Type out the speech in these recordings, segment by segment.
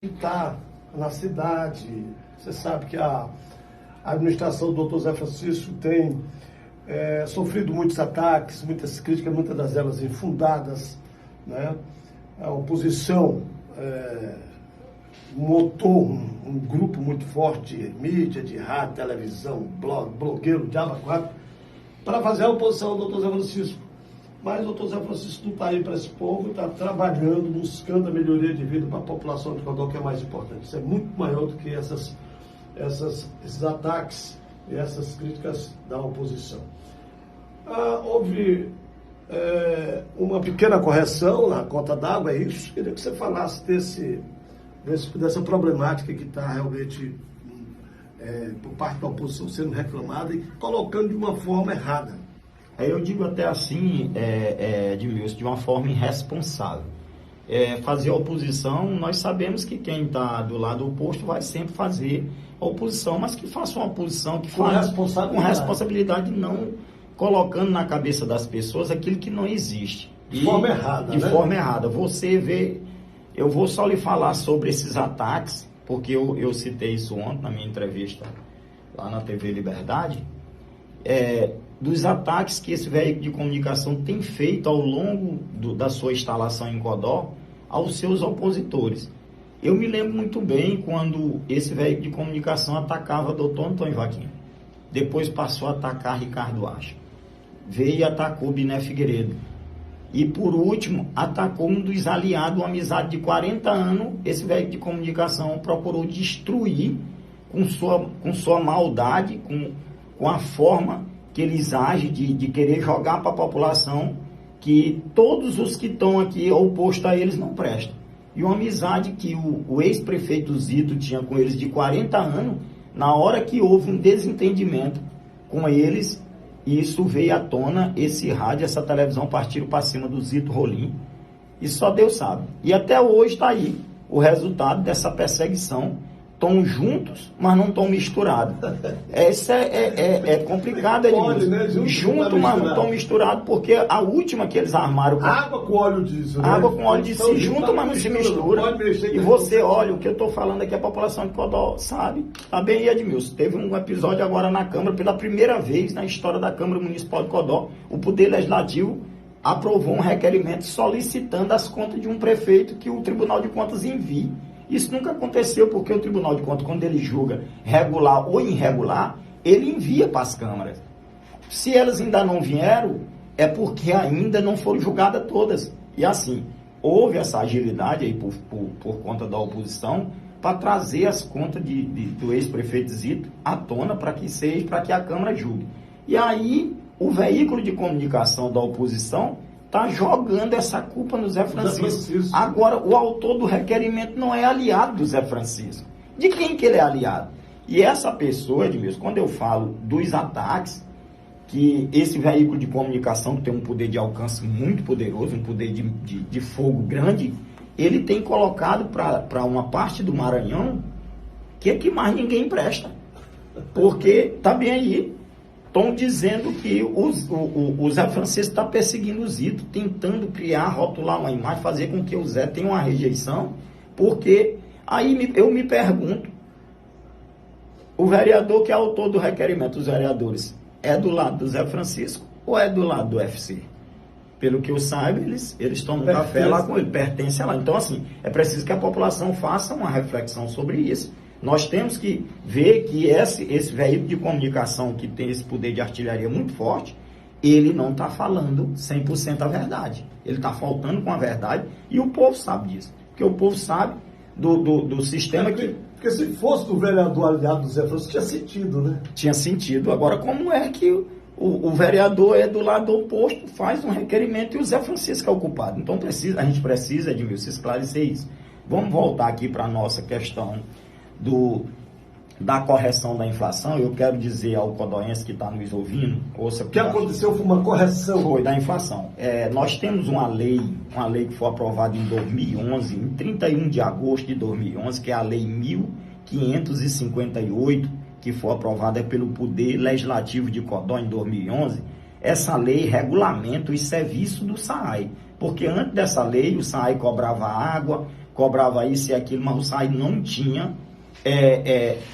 está na cidade. Você sabe que a administração do Dr. Zé Francisco tem sofrido muitos ataques, muitas críticas, muitas das elas infundadas, né? A oposição montou um grupo muito forte de mídia, de rádio, televisão, blog, blogueiro, diabo 4, para fazer a oposição ao Dr. Zé Francisco. Mas o Dr. Zé Francisco não está aí para esse povo, está trabalhando, buscando a melhoria de vida para a população de Codó, que é mais importante. Isso é muito maior do que esses ataques e essas críticas da oposição. Houve uma pequena correção na conta d'água, é isso. Queria que você falasse dessa problemática que está realmente por parte da oposição sendo reclamada e colocando de uma forma errada. Eu digo até assim, Edmilson, de uma forma irresponsável. Fazer oposição, nós sabemos que quem está do lado oposto vai sempre fazer a oposição, mas que faça uma oposição que faça com responsabilidade, não colocando na cabeça das pessoas aquilo que não existe. De forma errada, De forma errada. Você vê, eu vou só lhe falar sobre esses ataques, porque eu citei isso ontem na minha entrevista lá na TV Liberdade, dos ataques que esse veículo de comunicação tem feito ao longo da sua instalação em Codó aos seus opositores. Eu me lembro muito bem quando esse veículo de comunicação atacava Dr. Antônio Vaquinha. Depois passou a atacar Ricardo Acha. Veio e atacou Biné Figueiredo. E por último, atacou um dos aliados, uma amizade de 40 anos. Esse veículo de comunicação procurou destruir com sua maldade, com a forma que eles agem de querer jogar para a população que todos os que estão aqui opostos a eles não prestam. E uma amizade que o ex-prefeito Zito tinha com eles de 40 anos, na hora que houve um desentendimento com eles, isso veio à tona, esse rádio, essa televisão partiram para cima do Zito Rolim, e só Deus sabe. E até hoje está aí o resultado dessa perseguição. Estão juntos, mas não estão misturados. Isso é complicado. Junto, mas não estão misturados, porque a última que eles armaram... Água com óleo disso, né? Água com óleo disso, se junta, mas não se mistura. E você olha, o que eu estou falando aqui, a população de Codó sabe. Tá bem, Edmilson? Teve um episódio agora na Câmara, pela primeira vez na história da Câmara Municipal de Codó, o Poder Legislativo aprovou um requerimento solicitando as contas de um prefeito que o Tribunal de Contas envie. Isso nunca aconteceu, porque o Tribunal de Contas, quando ele julga regular ou irregular, ele envia para as câmaras. Se elas ainda não vieram, é porque ainda não foram julgadas todas. E assim, houve essa agilidade aí por conta da oposição para trazer as contas do ex-prefeito Zito à tona para que a Câmara julgue. E aí, o veículo de comunicação da oposição está jogando essa culpa no Zé Francisco. Agora, o autor do requerimento não é aliado do Zé Francisco. De quem que ele é aliado? E essa pessoa, Edmilson, quando eu falo dos ataques, que esse veículo de comunicação tem um poder de alcance muito poderoso, um poder de fogo grande, ele tem colocado para uma parte do Maranhão que mais ninguém presta. Porque está bem aí. Estão dizendo que o Zé Francisco está perseguindo o Zito, tentando criar, rotular uma imagem, fazer com que o Zé tenha uma rejeição, porque aí eu me pergunto, o vereador que é autor do requerimento, os vereadores, é do lado do Zé Francisco ou é do lado do UFC? Pelo que eu saiba, eles tomam café lá com ele, pertencem lá. Então, assim, é preciso que a população faça uma reflexão sobre isso. Nós temos que ver que esse veículo de comunicação que tem esse poder de artilharia muito forte, ele não está falando 100% a verdade. Ele está faltando com a verdade e o povo sabe disso. Porque o povo sabe do sistema que... Porque se fosse do vereador aliado do Zé Francisco, tinha sentido, né? Tinha sentido. Agora, como é que o vereador é do lado oposto, faz um requerimento e o Zé Francisco é o culpado? Então a gente precisa, Edmilson, esclarecer isso. Vamos voltar aqui para a nossa questão da correção da inflação. Eu quero dizer ao codoense que está nos ouvindo, ouça, o que aconteceu foi uma correção. Foi da inflação. Nós temos uma lei que foi aprovada em 2011, em 31 de agosto de 2011, que é a Lei 1558, que foi aprovada pelo Poder Legislativo de Codó em 2011. Essa lei regulamenta os serviços do SAAI, porque antes dessa lei o SAAI cobrava água, cobrava isso e aquilo, mas o SAAI não tinha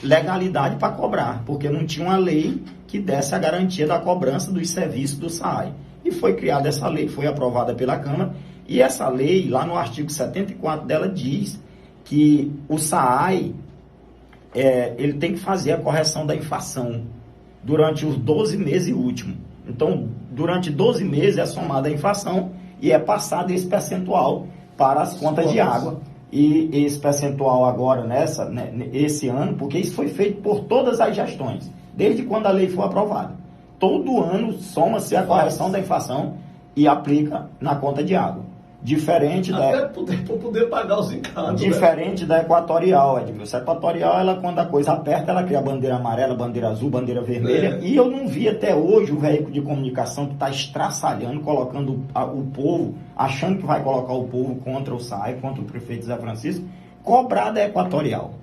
legalidade para cobrar, porque não tinha uma lei que desse a garantia da cobrança dos serviços do SAAI. E foi criada essa lei, foi aprovada pela Câmara, e essa lei, lá no artigo 74 dela, diz que o SAAI, ele tem que fazer a correção da inflação durante os 12 meses últimos. Então, durante 12 meses é somada a inflação e é passado esse percentual para as contas de água. E esse percentual agora, esse ano, porque isso foi feito por todas as gestões, desde quando a lei foi aprovada. Todo ano soma-se a correção da inflação e aplica na conta de água. Diferente para poder pagar os encargos. Diferente da Equatorial, Edmilson. A Equatorial, ela, quando a coisa aperta, ela cria bandeira amarela, bandeira azul, bandeira vermelha. E eu não vi até hoje o veículo de comunicação que está estraçalhando, colocando o povo, achando que vai colocar o povo contra o SAAI, contra o prefeito Zé Francisco, cobrar da Equatorial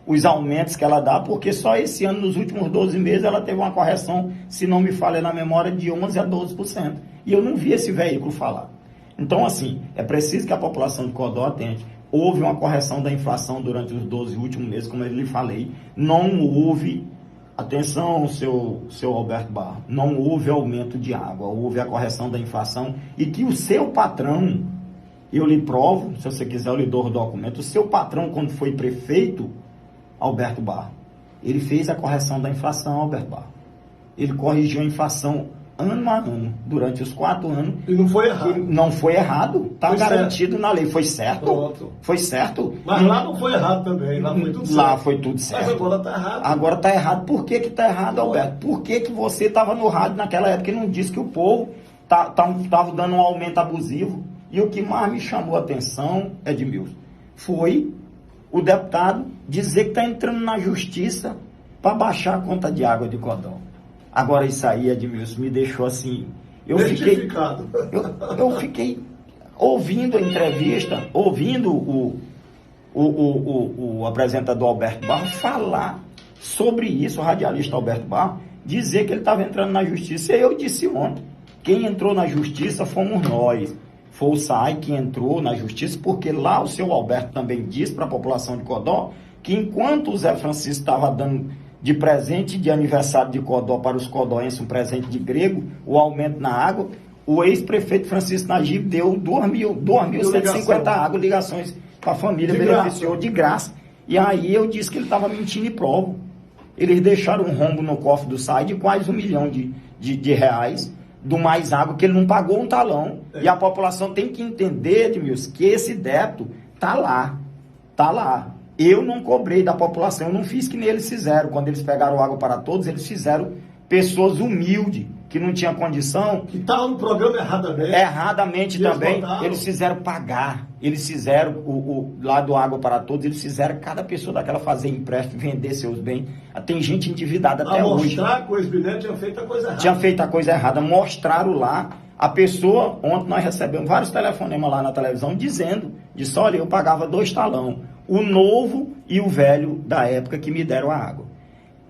os aumentos que ela dá, porque só esse ano, nos últimos 12 meses, ela teve uma correção, se não me falha na memória, de 11% a 12%. E eu não vi esse veículo falar. Então, assim, é preciso que a população de Codó atente. Houve uma correção da inflação durante os 12 últimos meses, como eu lhe falei. Não houve, atenção, seu Alberto Barro, não houve aumento de água, houve a correção da inflação e que o seu patrão, eu lhe provo, se você quiser eu lhe dou o documento, o seu patrão, quando foi prefeito, Alberto Barro, ele fez a correção da inflação, Alberto Barro. Ele corrigiu a inflação ano a ano, durante os 4 anos. E não foi errado. Não foi errado, está garantido certo. Na lei. Foi certo? Pronto. Foi certo. Mas lá não foi errado também, lá foi tudo certo. Lá foi tudo certo. Mas agora está errado. Agora está errado. Por que está errado, Alberto? Por que você estava no rádio naquela época e não disse que o povo estava dando um aumento abusivo? E o que mais me chamou a atenção, Edmilson, foi o deputado dizer que está entrando na justiça para baixar a conta de água de Codó. Agora isso aí, Edmilson, me deixou assim... Eu fiquei ouvindo a entrevista, ouvindo o apresentador Alberto Barro falar sobre isso, o radialista Alberto Barro, dizer que ele estava entrando na justiça. E eu disse ontem, quem entrou na justiça fomos nós. Foi o SAAI que entrou na justiça, porque lá o seu Alberto também disse para a população de Codó que enquanto o Zé Francisco estava dando de presente de aniversário de Codó para os codóenses, um presente de grego, o aumento na água, o ex-prefeito Francisco Najib deu 2.150 ligações para a família, beneficiou de graça. E aí eu disse que ele estava mentindo e provo. Eles deixaram um rombo no cofre do SAAI de quase 1 milhão de reais, do mais água, que ele não pagou um talão. E a população tem que entender, Edmilson, que esse débito está lá. Eu não cobrei da população, eu não fiz que nem eles fizeram. Quando eles pegaram água para todos, eles fizeram pessoas humildes, que não tinham condição. Que estavam no programa erradamente. Erradamente também. Eles fizeram pagar. Eles fizeram lá do Água para Todos, eles fizeram cada pessoa daquela fazer empréstimo, vender seus bens. Tem gente endividada até hoje. Mostrar que o ex-bilhete tinha feito a coisa errada. Tinha feito a coisa errada. Mostraram lá. A pessoa, ontem nós recebemos vários telefonemas lá na televisão dizendo, olha, eu pagava 2 talão. O novo e o velho da época que me deram a água.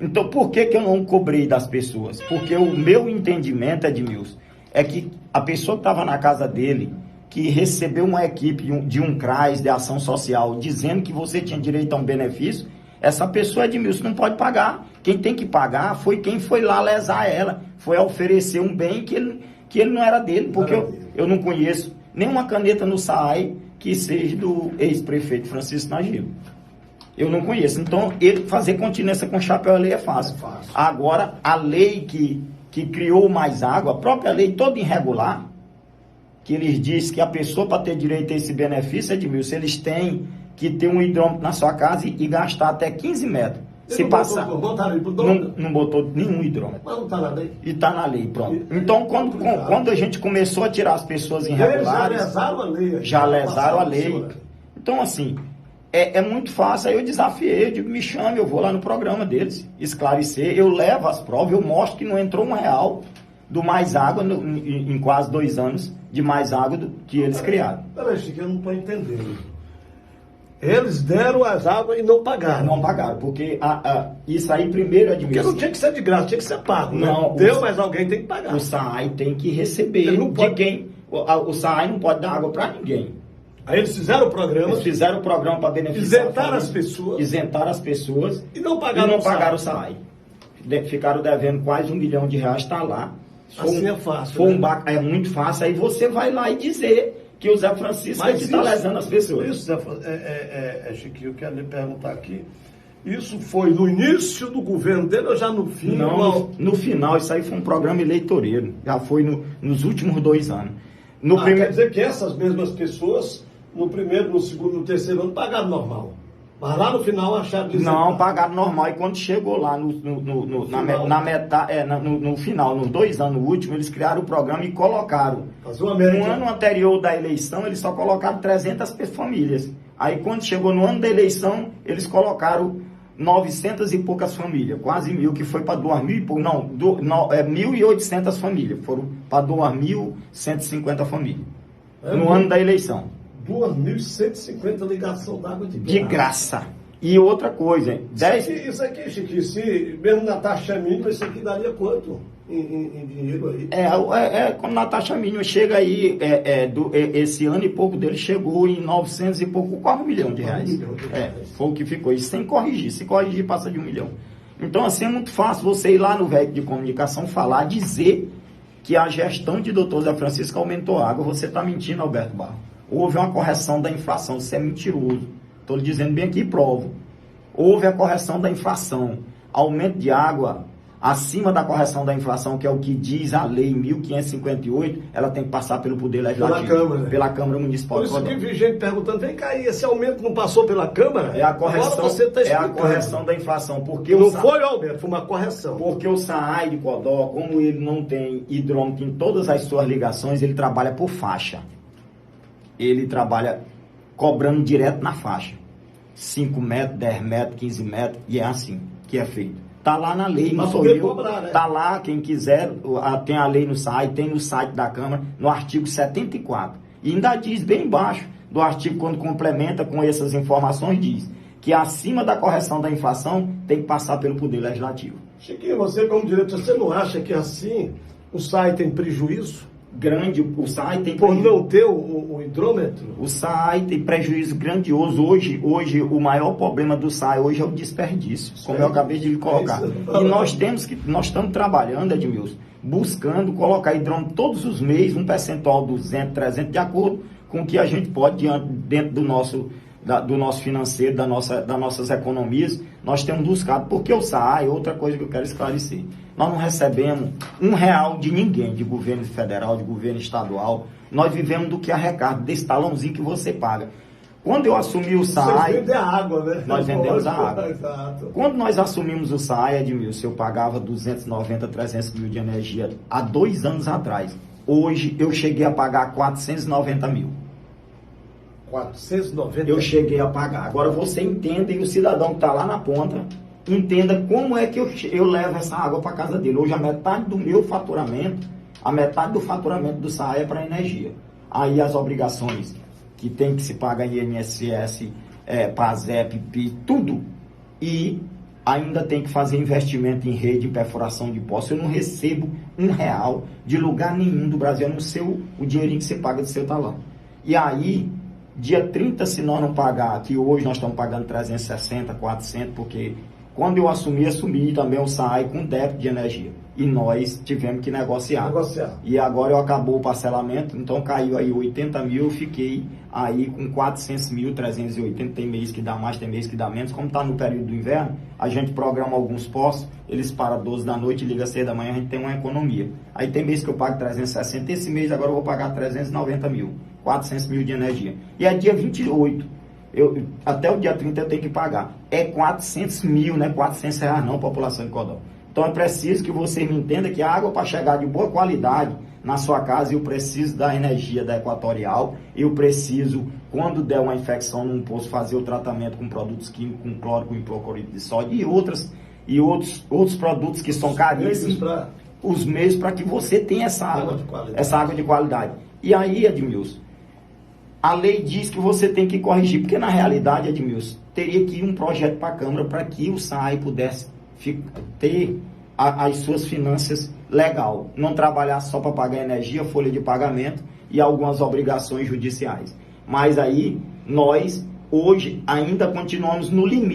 Então, por que eu não cobrei das pessoas? Porque o meu entendimento, Edmilson, é que a pessoa que estava na casa dele, que recebeu uma equipe de um CRAS, de ação social, dizendo que você tinha direito a um benefício, essa pessoa, Edmilson, não pode pagar. Quem tem que pagar foi quem foi lá lesar ela, foi oferecer um bem que ele não era dele, porque eu não conheço nenhuma caneta no SAAI que seja do ex-prefeito Francisco Najib. Eu não conheço. Então, ele fazer continência com chapéu à lei é fácil. Agora, a lei que criou mais água, a própria lei toda irregular, que eles dizem que a pessoa, para ter direito a esse benefício, Edmilson, eles têm que ter um hidrômetro na sua casa e gastar até 15 metros. Se passar, não botou nenhum hidrômetro. Mas não está na lei. E está na lei, pronto. Então, quando a gente começou a tirar as pessoas irregulares... Eles já lesaram a lei. Já lesaram a lei. Então, assim, é muito fácil. Aí eu desafiei, eu digo, me chame, eu vou lá no programa deles, esclarecer, eu levo as provas, eu mostro que não entrou R$1 do mais água em quase 2 anos, de mais água do que eles criaram. Peraí, Chico, eu não estou entendendo. Eles deram as águas e não pagaram. Não pagaram, porque isso aí primeiro é de Porque não tinha que ser de graça, tinha que ser pago. Não, né? Deu, mas alguém tem que pagar. O SAAI tem que receber de quem. O SAAI não pode dar água para ninguém. Aí eles fizeram o programa. Eles fizeram o programa para beneficiar as pessoas. Isentaram as pessoas. E não pagaram o SAAI. Ficaram devendo quase R$1 milhão, está lá. Assim é fácil. É muito fácil. Aí você vai lá e dizer que o Zé Francisco está lesando as pessoas. Isso, Chiquinho, eu quero lhe perguntar aqui. Isso foi no início do governo dele ou já no fim? Não, no final. Isso aí foi um programa eleitoreiro. Já foi nos últimos 2 anos. Quer dizer que essas mesmas pessoas, no primeiro, no segundo, no terceiro ano, pagaram normal. Mas lá no final acharam de não, pagaram normal. E quando chegou lá no final, nos 2 anos últimos, eles criaram o programa e colocaram. No ano anterior da eleição, eles só colocaram 300 famílias. Aí quando chegou no ano da eleição, eles colocaram 900 e poucas famílias, quase 1.000, que foi para 2.000 e pouco. 1.800 famílias. Foram para 2.150 famílias. No ano da eleição. 2.150 ligação d'água de graça. E outra coisa, Isso aqui, Chiquinho, se mesmo na taxa mínima, isso aqui daria quanto em dinheiro aí? Como na taxa mínima chega aí, esse ano e pouco dele chegou em 900 e pouco, quase R$1 milhão. Foi o que ficou, isso sem corrigir, se corrigir passa de R$1 milhão. Então assim é muito fácil você ir lá no veículo de comunicação falar, dizer que a gestão de Dr. Zé Francisco aumentou a água. Você está mentindo, Alberto Barros. Houve uma correção da inflação, você é mentiroso. Estou lhe dizendo bem aqui e provo. Houve a correção da inflação. Aumento de água acima da correção da inflação, que é o que diz a lei 1558, ela tem que passar pelo Poder Legislativo. Pela Câmara Municipal. Por isso que vi gente perguntando, vem cá, esse aumento não passou pela Câmara? É a correção, agora você está explicando. É a correção da inflação. Porque não foi o aumento, foi uma correção. Porque o SAAI de Codó, como ele não tem hidrômetro em todas as suas ligações, ele trabalha por faixa. Ele trabalha cobrando direto na faixa. 5 metros, 10 metros, 15 metros, e é assim que é feito. Está lá na lei, não sou eu. Está lá, quem quiser, tem a lei no site, tem no site da Câmara, no artigo 74. E ainda diz bem embaixo do artigo, quando complementa com essas informações, diz que acima da correção da inflação tem que passar pelo Poder Legislativo. Chiquinho, você como diretor, você não acha que assim o SAAI tem prejuízo? Grande, o SAAI tem por não ter o hidrômetro? O SAAI tem prejuízo grandioso. Hoje o maior problema do SAAI hoje é o desperdício, como eu acabei de lhe colocar. E nós estamos trabalhando, Edmilson, buscando colocar hidrômetro todos os meses, um percentual 200, 300, de acordo com o que a gente pode dentro do nosso financeiro, das nossas economias. Nós temos buscado, porque o SAAI, outra coisa que eu quero esclarecer, nós não recebemos R$1 de ninguém, de governo federal, de governo estadual. Nós vivemos do que arrecada, desse talãozinho que você paga. Quando eu assumi o SAAI... Vocês vendem a água, né? Nós vendemos a água. Exato. Quando nós assumimos o SAAI, Edmilson, eu pagava 290, 300 mil de energia há 2 anos atrás. Hoje eu cheguei a pagar 490 mil. 490? Eu cheguei a pagar. Agora você entenda, e o cidadão que está lá na ponta, entenda como é que eu levo essa água para casa dele. Hoje a metade do meu faturamento, a metade do faturamento do SAAI é para energia. Aí as obrigações que tem que se pagar INSS, PASEP, PIS, tudo. E ainda tem que fazer investimento em rede, em perfuração de poço. Eu não recebo R$1 de lugar nenhum do Brasil, a não ser o dinheirinho que você paga do seu talão. E aí, dia 30, se nós não pagar, que hoje nós estamos pagando 360, 400, porque quando eu assumi também o SAAI com débito de energia. E nós tivemos que negociar. E agora acabou o parcelamento, então caiu aí 80 mil, eu fiquei aí com 400 mil, 380, tem mês que dá mais, tem mês que dá menos. Como está no período do inverno, a gente programa alguns postos, eles param 12 da noite, liga 6 da manhã, a gente tem uma economia. Aí tem mês que eu pago 360, esse mês agora eu vou pagar 390 mil, 400 mil de energia. E é dia 28. Até o dia 30 eu tenho que pagar. É 400 mil, não é R$400 não, população de Codó. Então é preciso que você me entenda que a água, para chegar de boa qualidade na sua casa, eu preciso da energia da Equatorial, eu preciso, quando der uma infecção num poço, fazer o tratamento com produtos químicos, com cloro, com hipoclorito de sódio e outros produtos que são caríssimos. Os meios para que você tenha essa água de qualidade. E aí, Edmilson, a lei diz que você tem que corrigir, porque na realidade, Edmilson, teria que ir um projeto para a Câmara para que o SAAI pudesse ter as suas finanças legal, não trabalhar só para pagar energia, folha de pagamento e algumas obrigações judiciais. Mas aí, nós, hoje, ainda continuamos no limite.